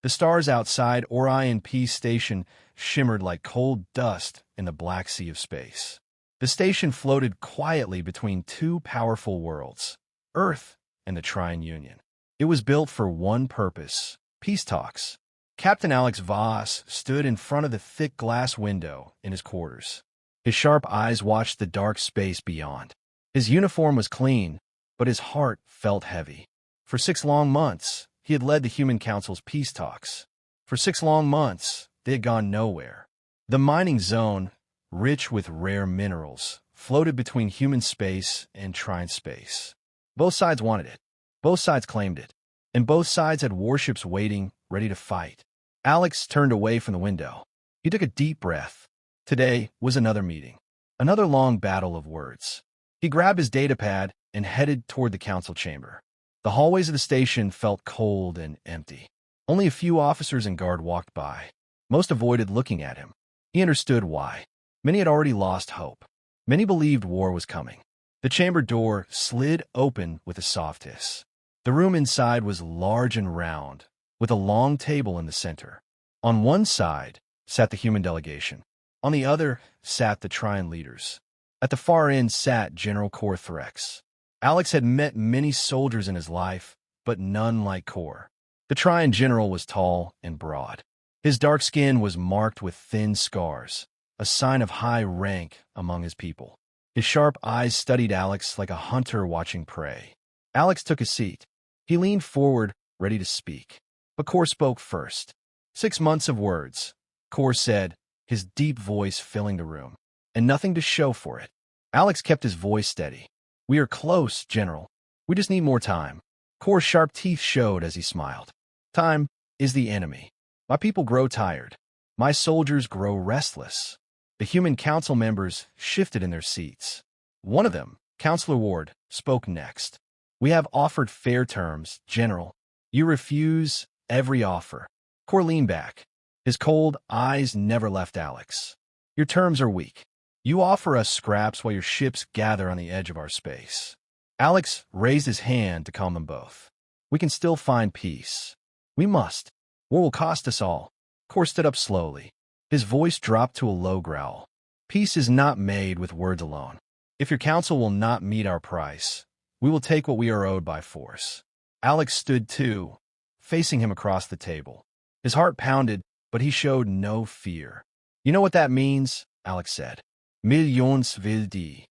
The stars outside Orion Peace Station shimmered like cold dust in the black sea of space. The station floated quietly between two powerful worlds, Earth and the Trine Union. It was built for one purpose: peace talks. Captain Alex Voss stood in front of the thick glass window in his quarters. His sharp eyes watched the dark space beyond. His uniform was clean, but his heart felt heavy. For 6 long months, he had led the Human Council's peace talks. For 6 long months, they had gone nowhere. The mining zone, rich with rare minerals, floated between human space and Trine space. Both sides wanted it. Both sides claimed it. And both sides had warships waiting, ready to fight. Alex turned away from the window. He took a deep breath. Today was another meeting. Another long battle of words. He grabbed his datapad and headed toward the council chamber. The hallways of the station felt cold and empty. Only a few officers and guard walked by. Most avoided looking at him. He understood why. Many had already lost hope. Many believed war was coming. The chamber door slid open with a soft hiss. The room inside was large and round, with a long table in the center. On one side sat the human delegation. On the other sat the Trine leaders. At the far end sat General Kor Threx. Alex had met many soldiers in his life, but none like Kor. The Trine general was tall and broad. His dark skin was marked with thin scars, a sign of high rank among his people. His sharp eyes studied Alex like a hunter watching prey. Alex took a seat. He leaned forward, ready to speak. But Kor spoke first. 6 months of words, Kor said, his deep voice filling the room, and nothing to show for it. Alex kept his voice steady. We are close, General. We just need more time. Kor's sharp teeth showed as he smiled. Time is the enemy. My people grow tired. My soldiers grow restless. The Human Council members shifted in their seats. One of them, Counselor Ward, spoke next. We have offered fair terms, General. You refuse every offer. Kor leaned back. His cold eyes never left Alex. Your terms are weak. You offer us scraps while your ships gather on the edge of our space. Alex raised his hand to calm them both. We can still find peace. We must. War will cost us all. Kor stood up slowly. His voice dropped to a low growl. Peace is not made with words alone. If your council will not meet our price, we will take what we are owed by force. Alex stood too, facing him across the table. His heart pounded, but he showed no fear. You know what that means? Alex said. Millions will die.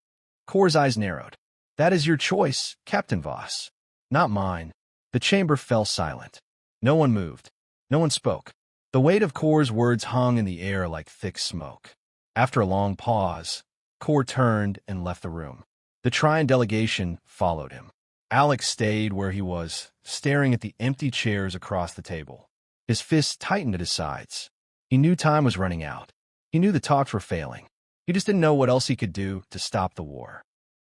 Kor's eyes narrowed. That is your choice, Captain Voss. Not mine. The chamber fell silent. No one moved. No one spoke. The weight of Kor's words hung in the air like thick smoke. After a long pause, Kor turned and left the room. The Trine delegation followed him. Alex stayed where he was, staring at the empty chairs across the table. His fists tightened at his sides. He knew time was running out. He knew the talks were failing. He just didn't know what else he could do to stop the war.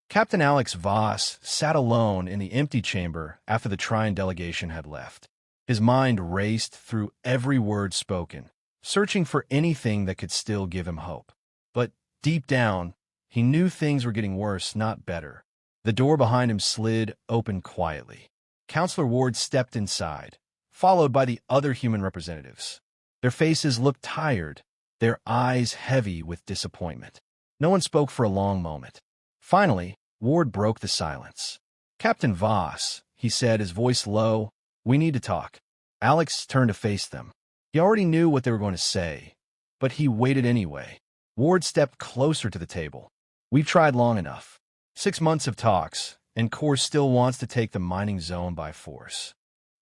Captain Alex Voss sat alone in the empty chamber after the Trine delegation had left. His mind raced through every word spoken, searching for anything that could still give him hope. But deep down, he knew things were getting worse, not better. The door behind him slid open quietly. Counselor Ward stepped inside, followed by the other human representatives. Their faces looked tired, their eyes heavy with disappointment. No one spoke for a long moment. Finally, Ward broke the silence. Captain Voss, he said, his voice low, we need to talk. Alex turned to face them. He already knew what they were going to say, but he waited anyway. Ward stepped closer to the table. We've tried long enough. 6 months of talks, and Kor still wants to take the mining zone by force.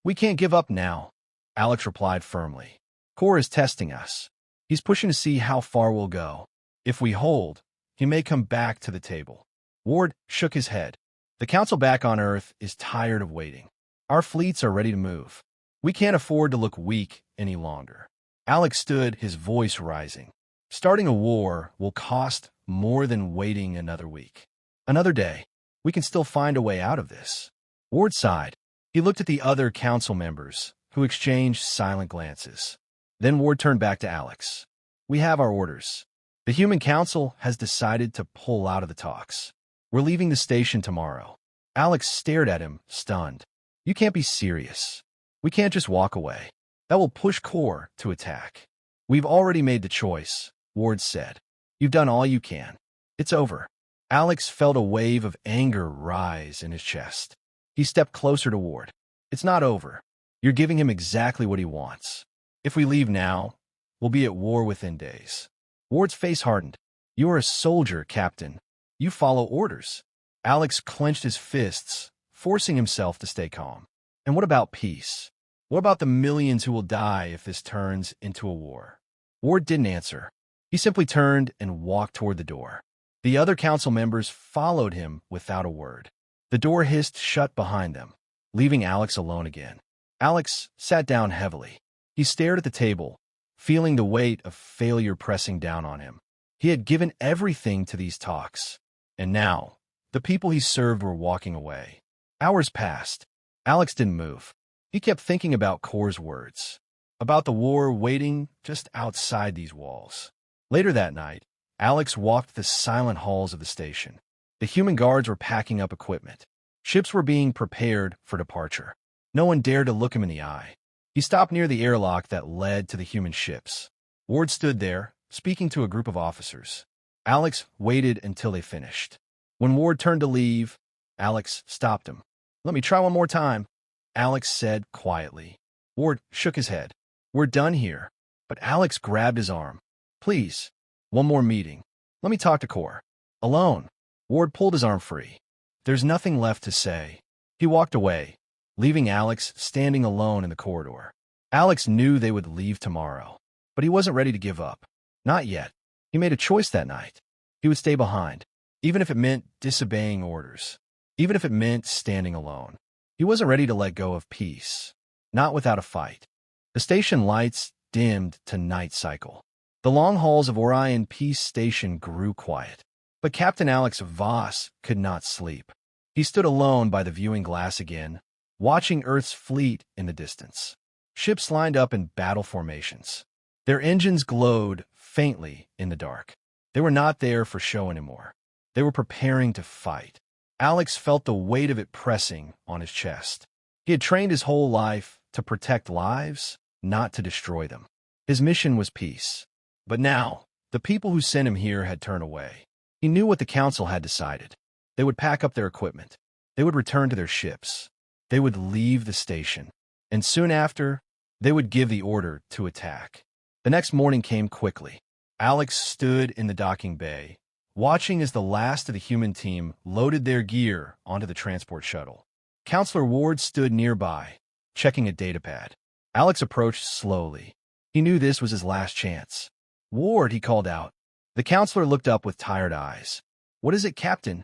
We can't give up now, Alex replied firmly. Kor is testing us. He's pushing to see how far we'll go. If we hold, he may come back to the table. Ward shook his head. The council back on Earth is tired of waiting. Our fleets are ready to move. We can't afford to look weak any longer. Alex stood, his voice rising. Starting a war will cost more than waiting another week. Another day. We can still find a way out of this. Ward sighed. He looked at the other council members, who exchanged silent glances. Then Ward turned back to Alex. We have our orders. The Human Council has decided to pull out of the talks. We're leaving the station tomorrow. Alex stared at him, stunned. You can't be serious. We can't just walk away. that will push Core to attack. We've already made the choice, Ward said. You've done all you can. It's over. Alex felt a wave of anger rise in his chest. He stepped closer to Ward. It's not over. You're giving him exactly what he wants. If we leave now, we'll be at war within days. Ward's face hardened. You are a soldier, Captain. You follow orders. Alex clenched his fists, forcing himself to stay calm. And what about peace? What about the millions who will die if this turns into a war? Ward didn't answer. He simply turned and walked toward the door. The other council members followed him without a word. The door hissed shut behind them, leaving Alex alone again. Alex sat down heavily. He stared at the table, feeling the weight of failure pressing down on him. He had given everything to these talks, and now the people he served were walking away. Hours passed. Alex didn't move. He kept thinking about Core's words, about the war waiting just outside these walls. Later that night, Alex walked the silent halls of the station. The human guards were packing up equipment. Ships were being prepared for departure. No one dared to look him in the eye. He stopped near the airlock that led to the human ships. Ward stood there, speaking to a group of officers. Alex waited until they finished. When Ward turned to leave, Alex stopped him. "Let me try one more time," Alex said quietly. Ward shook his head. "We're done here." But Alex grabbed his arm. "Please, one more meeting. Let me talk to Core. Alone." Ward pulled his arm free. There's nothing left to say. He walked away, leaving Alex standing alone in the corridor. Alex knew they would leave tomorrow, but he wasn't ready to give up. Not yet. He made a choice that night. He would stay behind, even if it meant disobeying orders, even if it meant standing alone. He wasn't ready to let go of peace, not without a fight. The station lights dimmed to night cycle. The long halls of Orion Peace Station grew quiet. But Captain Alex Voss could not sleep. He stood alone by the viewing glass again, watching Earth's fleet in the distance. Ships lined up in battle formations. Their engines glowed faintly in the dark. They were not there for show anymore. They were preparing to fight. Alex felt the weight of it pressing on his chest. He had trained his whole life to protect lives, not to destroy them. His mission was peace. But now, the people who sent him here had turned away. He knew what the council had decided. They would pack up their equipment. They would return to their ships. They would leave the station. And soon after, they would give the order to attack. The next morning came quickly. Alex stood in the docking bay, watching as the last of the human team loaded their gear onto the transport shuttle. Counselor Ward stood nearby, checking a datapad. Alex approached slowly. He knew this was his last chance. "Ward," he called out. The counselor looked up with tired eyes. "What is it, Captain?"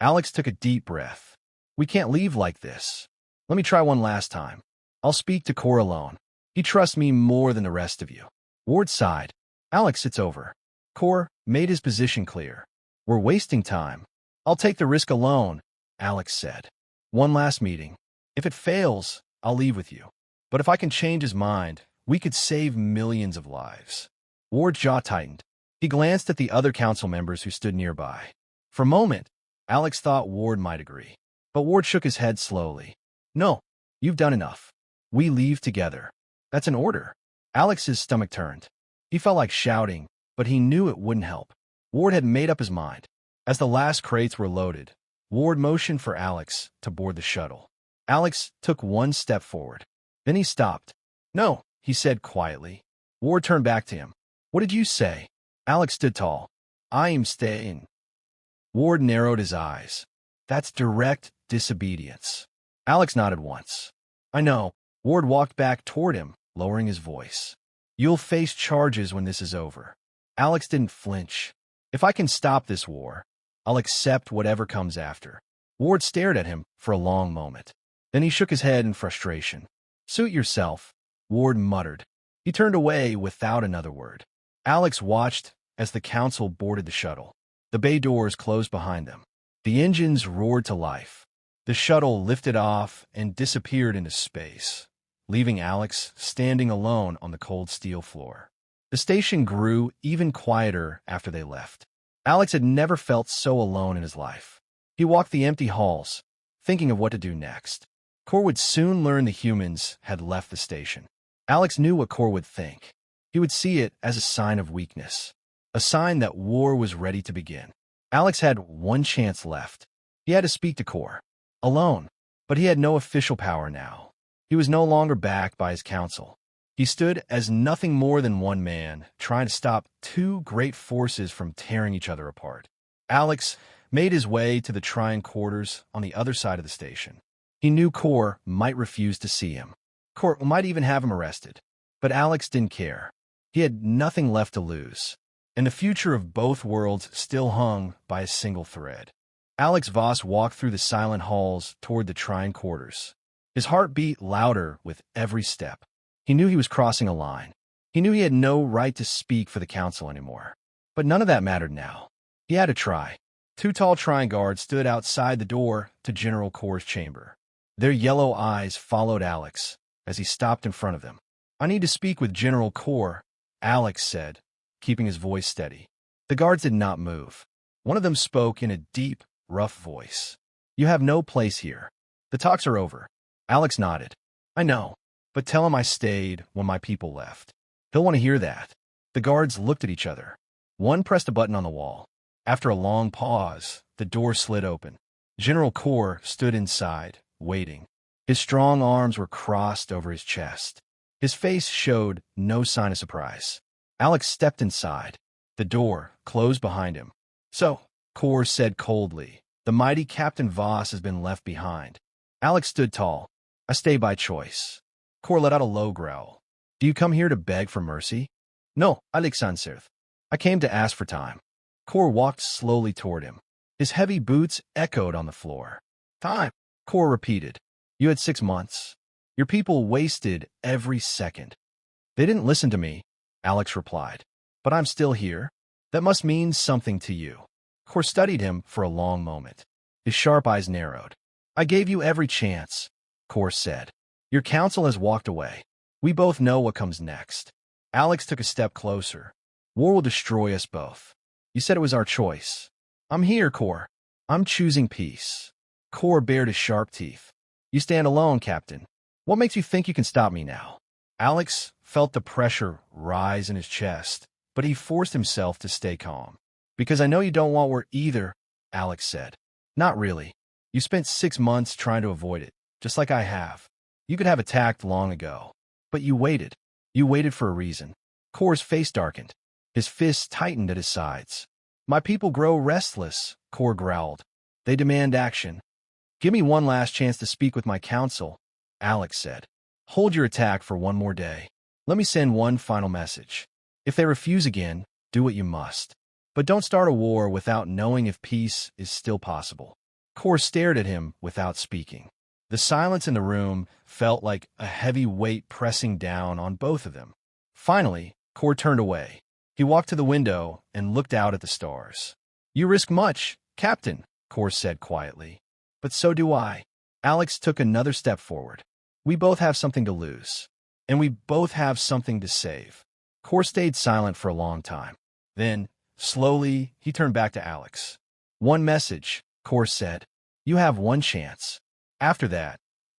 Alex took a deep breath. "We can't leave like this. Let me try one last time. I'll speak to Core alone. He trusts me more than the rest of you." Ward sighed. "Alex, it's over." Core made his position clear. "We're wasting time." "I'll take the risk alone," Alex said. "One last meeting. If it fails, I'll leave with you. But if I can change his mind, we could save millions of lives." Ward's jaw tightened. He glanced at the other council members who stood nearby. For a moment, Alex thought Ward might agree. But Ward shook his head slowly. "No, you've done enough. We leave together. That's an order." Alex's stomach turned. He felt like shouting, but he knew it wouldn't help. Ward had made up his mind. As the last crates were loaded, Ward motioned for Alex to board the shuttle. Alex took one step forward. Then he stopped. "No," he said quietly. Ward turned back to him. "What did you say?" Alex stood tall. "I am staying." Ward narrowed his eyes. "That's direct disobedience." Alex nodded once. "I know." Ward walked back toward him, lowering his voice. "You'll face charges when this is over." Alex didn't flinch. "If I can stop this war, I'll accept whatever comes after." Ward stared at him for a long moment. Then he shook his head in frustration. "Suit yourself," Ward muttered. He turned away without another word. Alex watched as the council boarded the shuttle. The bay doors closed behind them. The engines roared to life. The shuttle lifted off and disappeared into space, leaving Alex standing alone on the cold steel floor. The station grew even quieter after they left. Alex had never felt so alone in his life. He walked the empty halls, thinking of what to do next. Core would soon learn the humans had left the station. Alex knew what Core would think. He would see it as a sign of weakness, a sign that war was ready to begin. Alex had one chance left. He had to speak to Core, alone, but he had no official power now. He was no longer backed by his council. He stood as nothing more than one man, trying to stop two great forces from tearing each other apart. Alex made his way to the Trine quarters on the other side of the station. He knew Core might refuse to see him. Core might even have him arrested. But Alex didn't care. He had nothing left to lose, and the future of both worlds still hung by a single thread. Alex Voss walked through the silent halls toward the Trine quarters. His heart beat louder with every step. He knew he was crossing a line. He knew he had no right to speak for the council anymore. But none of that mattered now. He had to try. Two tall Trine guards stood outside the door to General Core's chamber. Their yellow eyes followed Alex as he stopped in front of them. "I need to speak with General Core," Alex said, keeping his voice steady. The guards did not move. One of them spoke in a deep, rough voice. "You have no place here. The talks are over." Alex nodded. "I know, but tell him I stayed when my people left. He'll want to hear that." The guards looked at each other. One pressed a button on the wall. After a long pause, the door slid open. General Core stood inside, waiting. His strong arms were crossed over his chest. His face showed no sign of surprise. Alex stepped inside. The door closed behind him. "So," Core said coldly, "the mighty Captain Voss has been left behind." Alex stood tall. "I stay by choice." Core let out a low growl. "Do you come here to beg for mercy?" "No, Alexander. I came to ask for time." Core walked slowly toward him. His heavy boots echoed on the floor. "Time," Core repeated. "You had 6 months. Your people wasted every second." "They didn't listen to me," Alex replied. "But I'm still here. That must mean something to you." Core studied him for a long moment. His sharp eyes narrowed. "I gave you every chance," Core said. "Your council has walked away. We both know what comes next." Alex took a step closer. "War will destroy us both. You said it was our choice." "I'm here, Core. I'm choosing peace." Core bared his sharp teeth. "You stand alone, Captain. What makes you think you can stop me now?" Alex felt the pressure rise in his chest, but he forced himself to stay calm. "Because I know you don't want war either," Alex said. "Not really. You spent 6 months trying to avoid it, just like I have. You could have attacked long ago. But you waited. You waited for a reason." Core's face darkened. His fists tightened at his sides. "My people grow restless," Core growled. "They demand action." "Give me one last chance to speak with my council," Alex said. "Hold your attack for one more day. Let me send one final message. If they refuse again, do what you must. But don't start a war without knowing if peace is still possible." Core stared at him without speaking. The silence in the room felt like a heavy weight pressing down on both of them. Finally, Core turned away. He walked to the window and looked out at the stars. "You risk much, Captain," Core said quietly. "But so do I." Alex took another step forward. "We both have something to lose. And we both have something to save." Core stayed silent for a long time. Then, slowly, he turned back to Alex. "One message," Core said. "You have one chance. After that,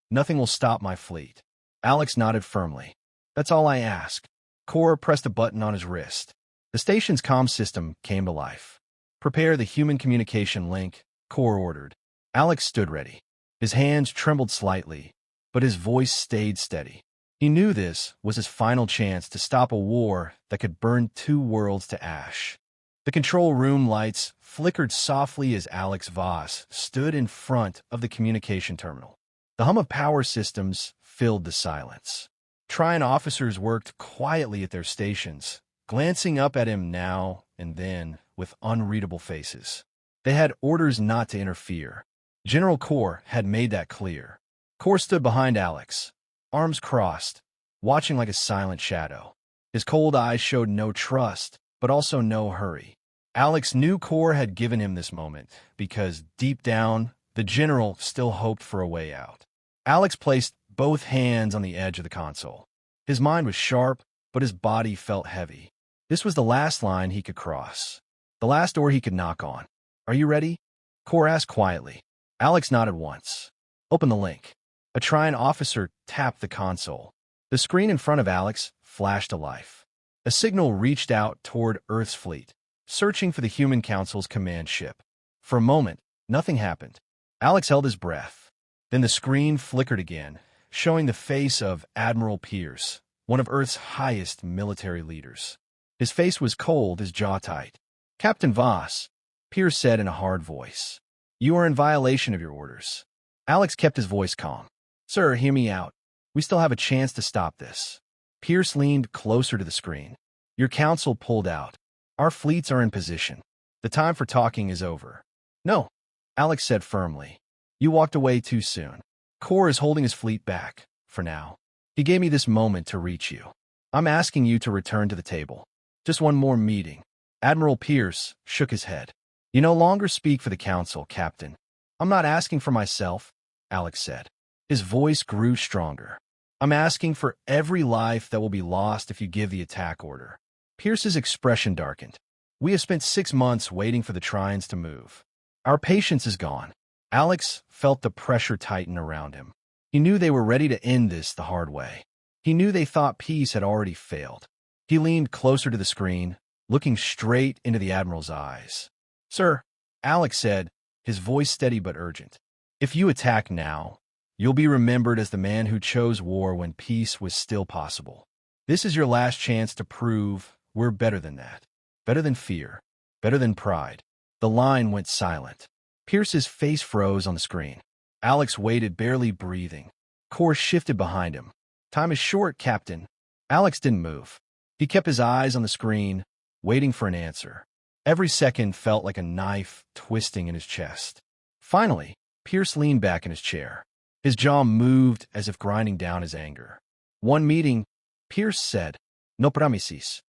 nothing will stop my fleet." Alex nodded firmly. "That's all I ask." Core pressed a button on his wrist. The station's comm system came to life. "Prepare the human communication link," Core ordered. Alex stood ready. His hands trembled slightly, but his voice stayed steady. He knew this was his final chance to stop a war that could burn 2 worlds to ash. The control room lights flickered softly as Alex Voss stood in front of the communication terminal. The hum of power systems filled the silence. Trine officers worked quietly at their stations, glancing up at him now and then with unreadable faces. They had orders not to interfere. General Core had made that clear. Core stood behind Alex, arms crossed, watching like a silent shadow. His cold eyes showed no trust, but also no hurry. Alex knew Core had given him this moment because, deep down, the general still hoped for a way out. Alex placed both hands on the edge of the console. His mind was sharp, but his body felt heavy. This was the last line he could cross, the last door he could knock on. "Are you ready?" Core asked quietly. Alex nodded once. "Open the link." A Trine officer tapped the console. The screen in front of Alex flashed to life. A signal reached out toward Earth's fleet, searching for the Human Council's command ship. For a moment, nothing happened. Alex held his breath. Then the screen flickered again, showing the face of Admiral Pierce, one of Earth's highest military leaders. His face was cold, his jaw tight. "Captain Voss," Pierce said in a hard voice, "you are in violation of your orders." Alex kept his voice calm. "Sir, hear me out. We still have a chance to stop this." Pierce leaned closer to the screen. "Your council pulled out. Our fleets are in position. The time for talking is over." "No," Alex said firmly. "You walked away too soon. Kor is holding his fleet back, for now. He gave me this moment to reach you. I'm asking you to return to the table. Just one more meeting." Admiral Pierce shook his head. "You no longer speak for the council, Captain." "I'm not asking for myself," Alex said. His voice grew stronger. "I'm asking for every life that will be lost if you give the attack order." Pierce's expression darkened. "We have spent 6 months waiting for the Trines to move. Our patience is gone." Alex felt the pressure tighten around him. He knew they were ready to end this the hard way. He knew they thought peace had already failed. He leaned closer to the screen, looking straight into the Admiral's eyes. "Sir," Alex said, his voice steady but urgent, "if you attack now, you'll be remembered as the man who chose war when peace was still possible. This is your last chance to prove we're better than that. Better than fear. Better than pride." The line went silent. Pierce's face froze on the screen. Alex waited, barely breathing. Kor shifted behind him. "Time is short, Captain." Alex didn't move. He kept his eyes on the screen, waiting for an answer. Every second felt like a knife twisting in his chest. Finally, Pierce leaned back in his chair. His jaw moved as if grinding down his anger. "One meeting," Pierce said. "No promises."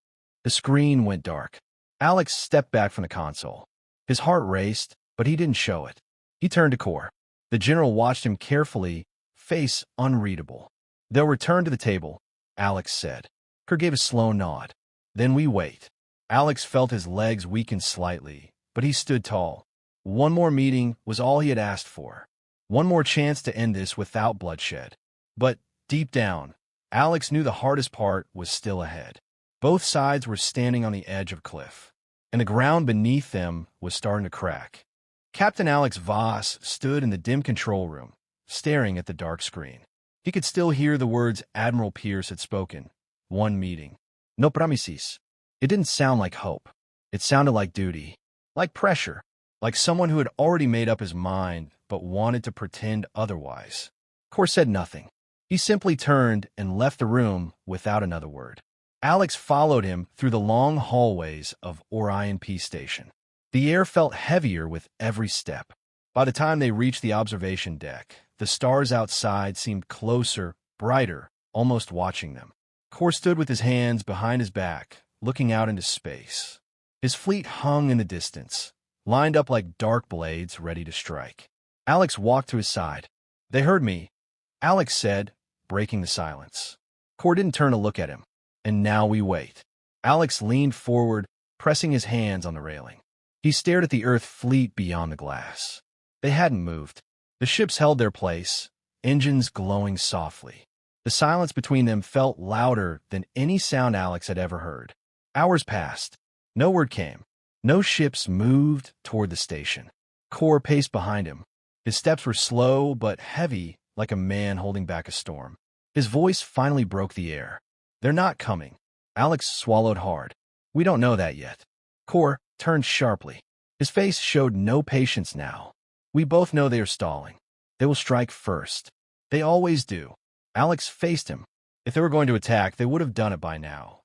The screen went dark. Alex stepped back from the console. His heart raced, but he didn't show it. He turned to Kor. The general watched him carefully, face unreadable. "They'll return to the table," Alex said. Kor gave a slow nod. "Then we wait." Alex felt his legs weaken slightly, but he stood tall. One more meeting was all he had asked for. One more chance to end this without bloodshed. But, deep down, Alex knew the hardest part was still ahead. Both sides were standing on the edge of a cliff, and the ground beneath them was starting to crack. Captain Alex Voss stood in the dim control room, staring at the dark screen. He could still hear the words Admiral Pierce had spoken. One meeting. No promises. It didn't sound like hope. It sounded like duty, like pressure, like someone who had already made up his mind but wanted to pretend otherwise. Kor said nothing. He simply turned and left the room without another word. Alex followed him through the long hallways of Orion P Station. The air felt heavier with every step. By the time they reached the observation deck, the stars outside seemed closer, brighter, almost watching them. Kor stood with his hands behind his back, looking out into space. His fleet hung in the distance, lined up like dark blades ready to strike. Alex walked to his side. "They heard me," Alex said, breaking the silence. Kor didn't turn to look at him. "And now we wait." Alex leaned forward, pressing his hands on the railing. He stared at the Earth fleet beyond the glass. They hadn't moved. The ships held their place, engines glowing softly. The silence between them felt louder than any sound Alex had ever heard. Hours passed. No word came. No ships moved toward the station. Kor paced behind him. His steps were slow but heavy, like a man holding back a storm. His voice finally broke the air. "They're not coming." Alex swallowed hard. "We don't know that yet." Kor turned sharply. His face showed no patience now. "We both know they are stalling. They will strike first. They always do." Alex faced him. "If they were going to attack, they would have done it by now."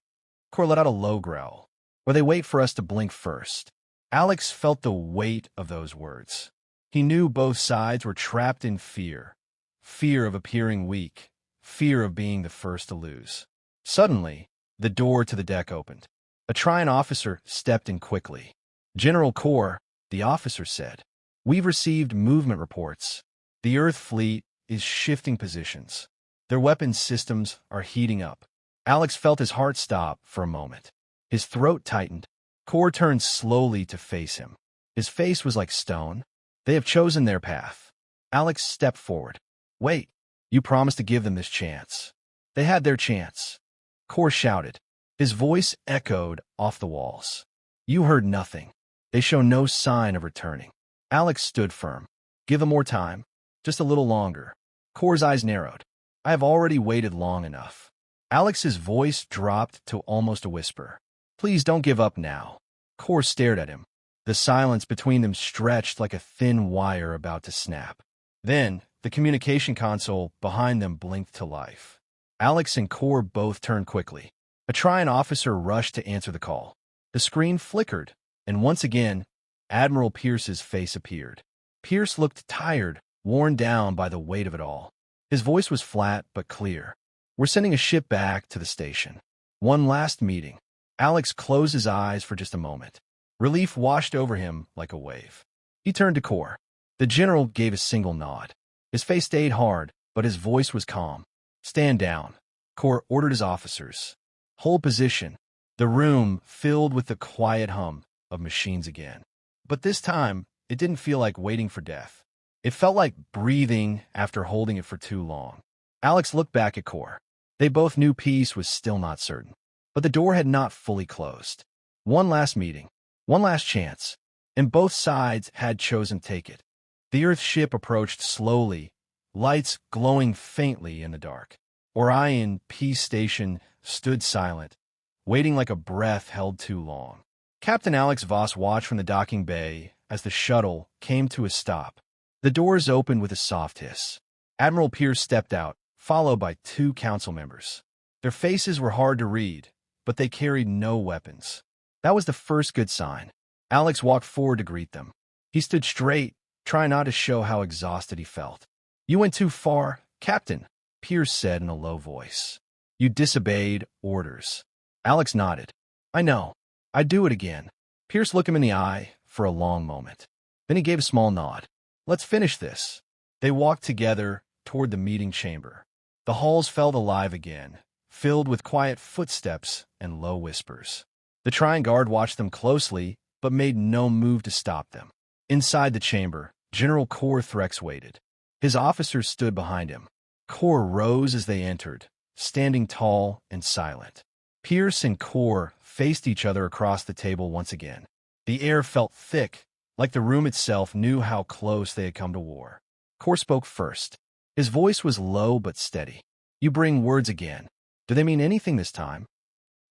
Kor let out a low growl. "Or they wait for us to blink first." Alex felt the weight of those words. He knew both sides were trapped in fear. Fear of appearing weak. Fear of being the first to lose. Suddenly, the door to the deck opened. A Trine officer stepped in quickly. "General Kor," the officer said, "we've received movement reports. The Earth fleet is shifting positions. Their weapons systems are heating up." Alex felt his heart stop for a moment. His throat tightened. Kor turned slowly to face him. His face was like stone. "They have chosen their path." Alex stepped forward. "Wait. You promised to give them this chance." They had their chance. Kor shouted. His voice echoed off the walls. You heard nothing. They show no sign of returning. Alex stood firm. Give them more time. Just a little longer. Kor's eyes narrowed. I have already waited long enough. Alex's voice dropped to almost a whisper. Please don't give up now. Kor stared at him. The silence between them stretched like a thin wire about to snap. Then, the communication console behind them blinked to life. Alex and Kor both turned quickly. A Trian officer rushed to answer the call. The screen flickered, and once again, Admiral Pierce's face appeared. Pierce looked tired, worn down by the weight of it all. His voice was flat but clear. We're sending a ship back to the station. One last meeting. Alex closed his eyes for just a moment. Relief washed over him like a wave. He turned to Kor. The general gave a single nod. His face stayed hard, but his voice was calm. Stand down. Kor ordered his officers. Hold position. The room filled with the quiet hum of machines again. But this time, it didn't feel like waiting for death. It felt like breathing after holding it for too long. Alex looked back at Kor. They both knew peace was still not certain. But the door had not fully closed. One last meeting. One last chance. And both sides had chosen to take it. The Earth ship approached slowly, lights glowing faintly in the dark. Orion Peace Station stood silent, waiting like a breath held too long. Captain Alex Voss watched from the docking bay as the shuttle came to a stop. The doors opened with a soft hiss. Admiral Pierce stepped out, followed by two council members. Their faces were hard to read, but they carried no weapons. That was the first good sign. Alex walked forward to greet them. He stood straight, trying not to show how exhausted he felt. You went too far, Captain, Pierce said in a low voice. You disobeyed orders. Alex nodded. I know. I'd do it again. Pierce looked him in the eye for a long moment. Then he gave a small nod. Let's finish this. They walked together toward the meeting chamber. The halls felt alive again, filled with quiet footsteps and low whispers. The Trian guard watched them closely, but made no move to stop them. Inside the chamber, General Kor Threx waited. His officers stood behind him. Kor rose as they entered, standing tall and silent. Pierce and Kor faced each other across the table once again. The air felt thick, like the room itself knew how close they had come to war. Kor spoke first. His voice was low but steady. You bring words again. Do they mean anything this time?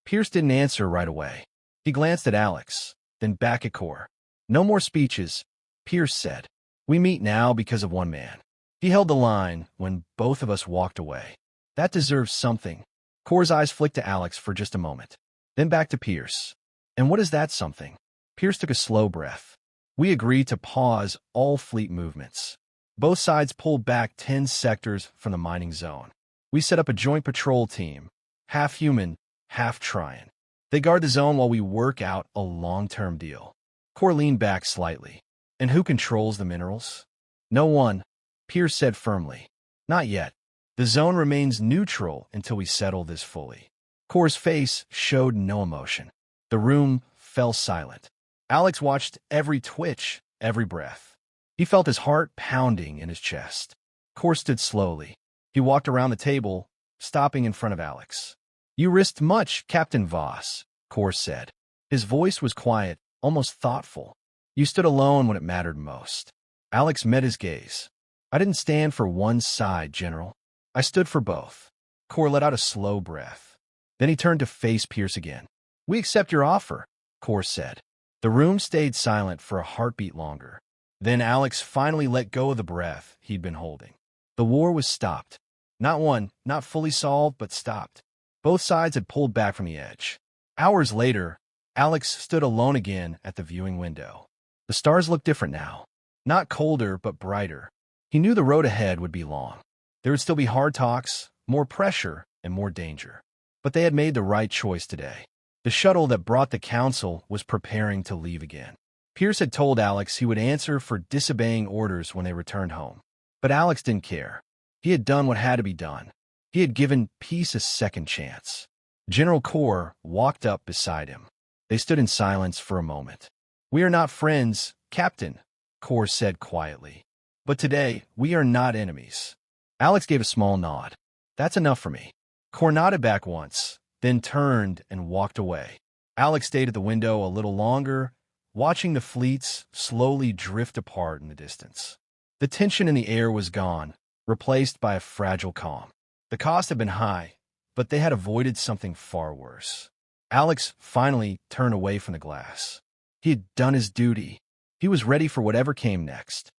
Pierce didn't answer right away. He glanced at Alex, then back at Kor. No more speeches, Pierce said. We meet now because of one man. He held the line when both of us walked away. That deserves something. Kor's eyes flicked to Alex for just a moment, then back to Pierce. And what is that something? Pierce took a slow breath. We agreed to pause all fleet movements. Both sides pulled back 10 sectors from the mining zone. We set up a joint patrol team, half human, half Trian. They guard the zone while we work out a long-term deal. Kor leaned back slightly. And who controls the minerals? No one, Pierce said firmly. Not yet. The zone remains neutral until we settle this fully. Kor's face showed no emotion. The room fell silent. Alex watched every twitch, every breath. He felt his heart pounding in his chest. Kor stood slowly. He walked around the table, stopping in front of Alex. You risked much, Captain Voss, Kor said. His voice was quiet, almost thoughtful. You stood alone when it mattered most. Alex met his gaze. I didn't stand for one side, General. I stood for both. Kor let out a slow breath. Then he turned to face Pierce again. We accept your offer, Kor said. The room stayed silent for a heartbeat longer. Then Alex finally let go of the breath he'd been holding. The war was stopped. Not fully solved, but stopped. Both sides had pulled back from the edge. Hours later, Alex stood alone again at the viewing window. The stars looked different now. Not colder, but brighter. He knew the road ahead would be long. There would still be hard talks, more pressure, and more danger. But they had made the right choice today. The shuttle that brought the council was preparing to leave again. Pierce had told Alex he would answer for disobeying orders when they returned home. But Alex didn't care. He had done what had to be done. He had given peace a second chance. General Kor walked up beside him. They stood in silence for a moment. We are not friends, Captain, Kor said quietly. But today, we are not enemies. Alex gave a small nod. That's enough for me. Cor nodded back once, then turned and walked away. Alex stayed at the window a little longer, watching the fleets slowly drift apart in the distance. The tension in the air was gone, replaced by a fragile calm. The cost had been high, but they had avoided something far worse. Alex finally turned away from the glass. He had done his duty. He was ready for whatever came next.